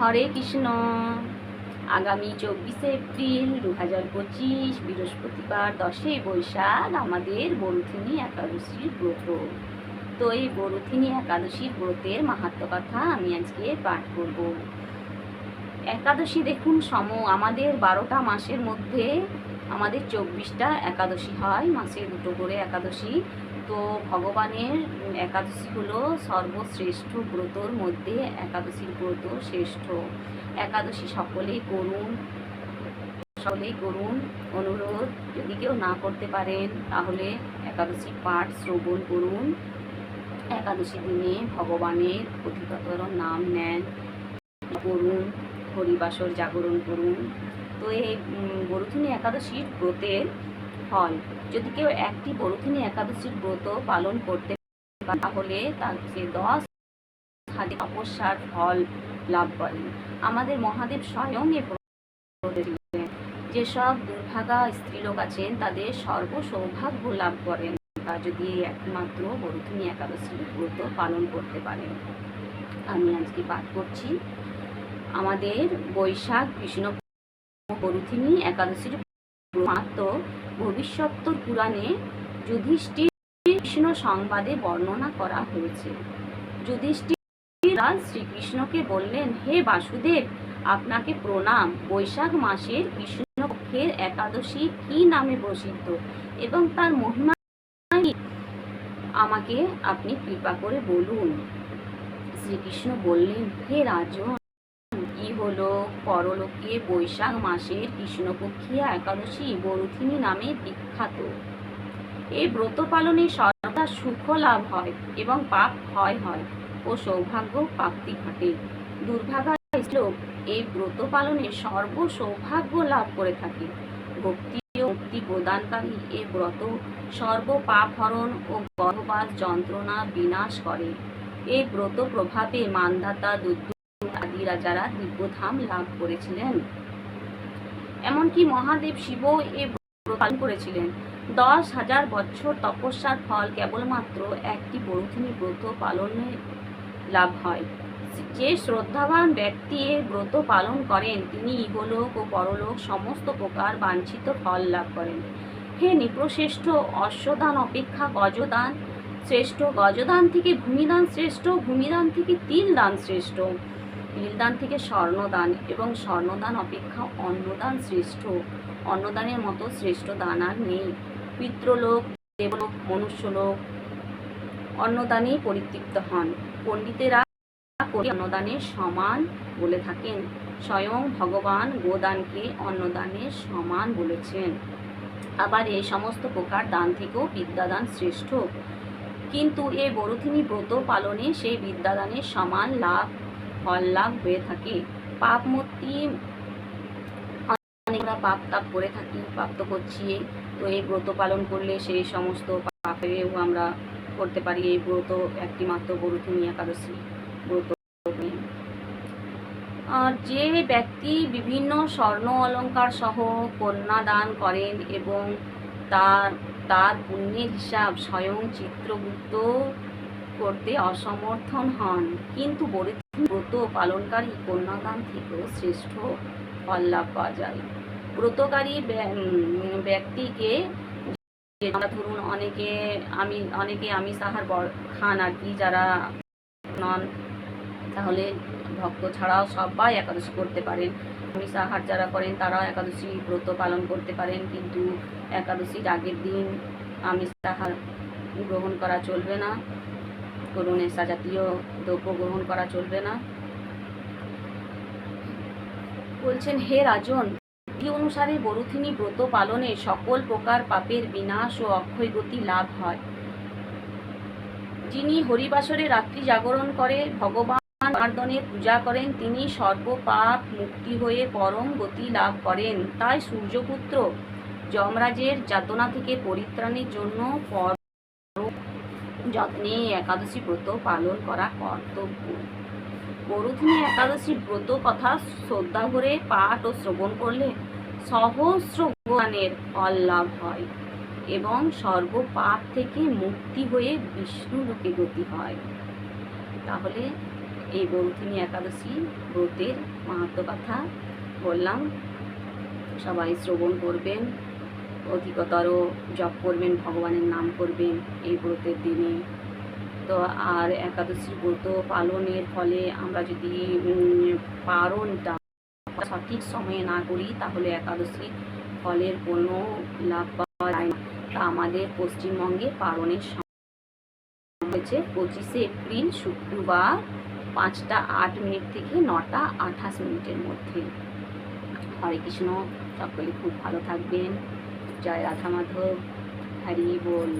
হরে কৃষ্ণ। আগামী 24শে এপ্রিল 2025 বৃহস্পতিবার 10ই বৈশাখ আমাদের বরুথিনী একাদশীর ব্রত। তো এই বরুথিনী একাদশীর ব্রতের মাহাত্ম্য কথা আমি আজকে পাঠ করব। একাদশী দেখুন আমাদের 12টা মাসের মধ্যে আমাদের 24টা একাদশী হয়, মাসে 2টো করে একাদশী। তো ভগবানের একাদশী হলো সর্বশ্রেষ্ঠ ব্রতর মধ্যে একাদশীর ব্রত শ্রেষ্ঠ। একাদশী সকলেই করুন। অনুরোধ, যদি কেউ না করতে পারেন তাহলে একাদশী পাঠ শ্রবণ করুন। একাদশী দিনে ভগবানের অধিকতর নাম নেন, করুন, হরিবাসর জাগরণ করুন। তো এই বরুথিনী একাদশীর ব্রতের ফল, যদি কেউ একটি বরুথিনী একাদশীর ব্রত পালন করতে পারে তাহলে তাকে 10,000 তপস্যার ফল লাভ করেন। আমাদের মহাদেব স্বয়ং এ যেসব দুর্ভাগা স্ত্রীলোক আছেন তাদের সর্বসৌভাগ্য লাভ করেন তা যদি একমাত্র বরুথিনী একাদশীর ব্রত পালন করতে পারেন। আমি আজকে পাঠ করছি আমাদের বৈশাখ কৃষ্ণ বরুথিনী একাদশীর মাহাত্ম্য। ভবিষ্যত্তর পুরাণে যুধিষ্ঠির কৃষ্ণ সংবাদে বর্ণনা করা হয়েছে। যুধিষ্ঠির শ্রীকৃষ্ণকে বললেন, হে বাসুদেব, আপনাকে প্রণাম। বৈশাখ মাসের কৃষ্ণপক্ষের একাদশী কি নামে প্রসিদ্ধ এবং তার মহিমা আমাকে আপনি কৃপা করে বলুন। শ্রীকৃষ্ণ বললেন, হে রাজন, কি হলো পরলোকে বৈশাখ মাসের কৃষ্ণপক্ষিয়া একাদশী বরুথিনী নামে বিখ্যাত। এই ব্রত পালনে সর্বদা সুখ লাভ হয় এবং পাপ ক্ষয় হয় ও সৌভাগ্য প্রাপ্তি ঘটে। দুর্ভাগা লোক এই ব্রত পালনে সর্বসৌভাগ্য লাভ করে থাকে। ভক্তি ও মুক্তি প্রদানকারী এই ব্রত সর্ব পাপ হরণ ও গর্ভপাত যন্ত্রণা বিনাশ করে। এই ব্রত প্রভাবে মান্ধাতা আদি রাজারা দিব্যধাম লাভ করেছিলেন। এমনকি মহাদেব শিব এই ব্রত পালন করেছিলেন। 10,000 বছর তপস্যার ফল কেবলমাত্র একটি বরুথিনী ব্রত পালনে লাভ হয়। যে শ্রদ্ধাবান ব্যক্তি এই ব্রত পালন করেন তিনি ইহলোক ও পরলোক সমস্ত প্রকার বাঞ্ছিত ফল লাভ করেন। হে নৃপশ্রেষ্ঠ, অশ্বদান অপেক্ষা গজদান শ্রেষ্ঠ, গজদান থেকে ভূমিদান শ্রেষ্ঠ, ভূমিদান থেকে তিলদান শ্রেষ্ঠ, তিলদান থেকে স্বর্ণদান এবং স্বর্ণদান অপেক্ষা অন্নদান শ্রেষ্ঠ। অন্নদানের মতো শ্রেষ্ঠ দান আর নেই। পিতৃলোক, দেবলোক, মনুষ্যলোক অন্নদানেই পরিতৃপ্ত হন। পণ্ডিতেরা অন্নদানের সমান বলে থাকেন। স্বয়ং ভগবান গোদানকে অন্নদানের সমান বলেছেন। আবার এই সমস্ত প্রকার দান থেকেও বিদ্যাদান শ্রেষ্ঠ। কিন্তু এই বরুথিনী ব্রত পালনে সেই বিদ্যাদানের সমান ফল লাভ হয়ে থাকে। পাপ মুক্তি, অনেকরা পাপ তাপ করে থাকি, পাপ তো করছি। তো এই ব্রত পালন করলে সেই সমস্ত পাপেও আমরা করতে পারি। এই ব্রত একটি মাত্র বরুথিনী একাদশী ব্রত। আর যে ব্যক্তি বিভিন্ন স্বর্ণ অলঙ্কার সহ কন্যা দান করেন এবং তার পুণ্যের হিসাব স্বয়ং চিত্রগুপ্ত করতে অসমর্থন হন, কিন্তু বরুথিনী ব্রত পালনকারী কন্যাদান থেকেও শ্রেষ্ঠ ফল লাভ পাওয়া যায়। ব্রতকারী ব্যক্তিকে, ধরুন অনেকে আমিষ আহার খান আর কি, যারা নন, তাহলে ভক্ত ছাড়াও সবাই একাদশী করতে পারেন। আমিষ আহার যারা করেন তারাও একাদশী ব্রত পালন করতে পারেন, কিন্তু একাদশীর আগের দিন আমিষ আহার গ্রহণ করা চলবে না, কোনো নেশা জাতীয় দ্রব্য গ্রহণ করা চলবে না। বলছেন, হে রাজন, বিধি অনুসারে বরুথিনী ব্রত পালনে সকল প্রকার পাপের বিনাশ ও অক্ষয় গতি লাভ হয়। যিনি হরিবাসরে রাত্রি জাগরণ করে ভগবান জনার্দনের পূজা করেন তিনি সর্বপাপ মুক্তি হয়ে পরম গতি লাভ করেন। তাই সূর্যপুত্র যমরাজের যাতনা থেকে পরিত্রাণের জন্য যত্নে একাদশী ব্রত পালন করা কর্তব্য। বরুথিনী একাদশী ব্রত কথা শ্রদ্ধা ভরে পাঠ ও শ্রবণ করলে সহস্র জ্ঞানের ফল লাভ হয় এবং সর্বপাপ থেকে মুক্তি হয়ে বিষ্ণু লোকে গতি হয়। তাহলে এই বরুথিনী একাদশী ব্রতের মাহাত্ম্য কথা বললাম। সবাই শ্রবণ করবেন, অধিকতর জপ করবেন, ভগবানের নাম করবেন এই ব্রতের দিনে। তো আর একাদশীর ব্রত পালনের ফলে আমরা যদি পারণটা সঠিক সময়ে না করি তাহলে একাদশী ফলের কোনো লাভ পাওয়া যায় না। তা আমাদের পশ্চিমবঙ্গে পারণের হয়েছে 25শে এপ্রিল শুক্রবার 5টা 8 মিনিট থেকে 9টা 28 মিনিটের মধ্যে। হরে কৃষ্ণ, সকলে খুব ভালো থাকবেন। জয় রাধা মাধব, হরি বল।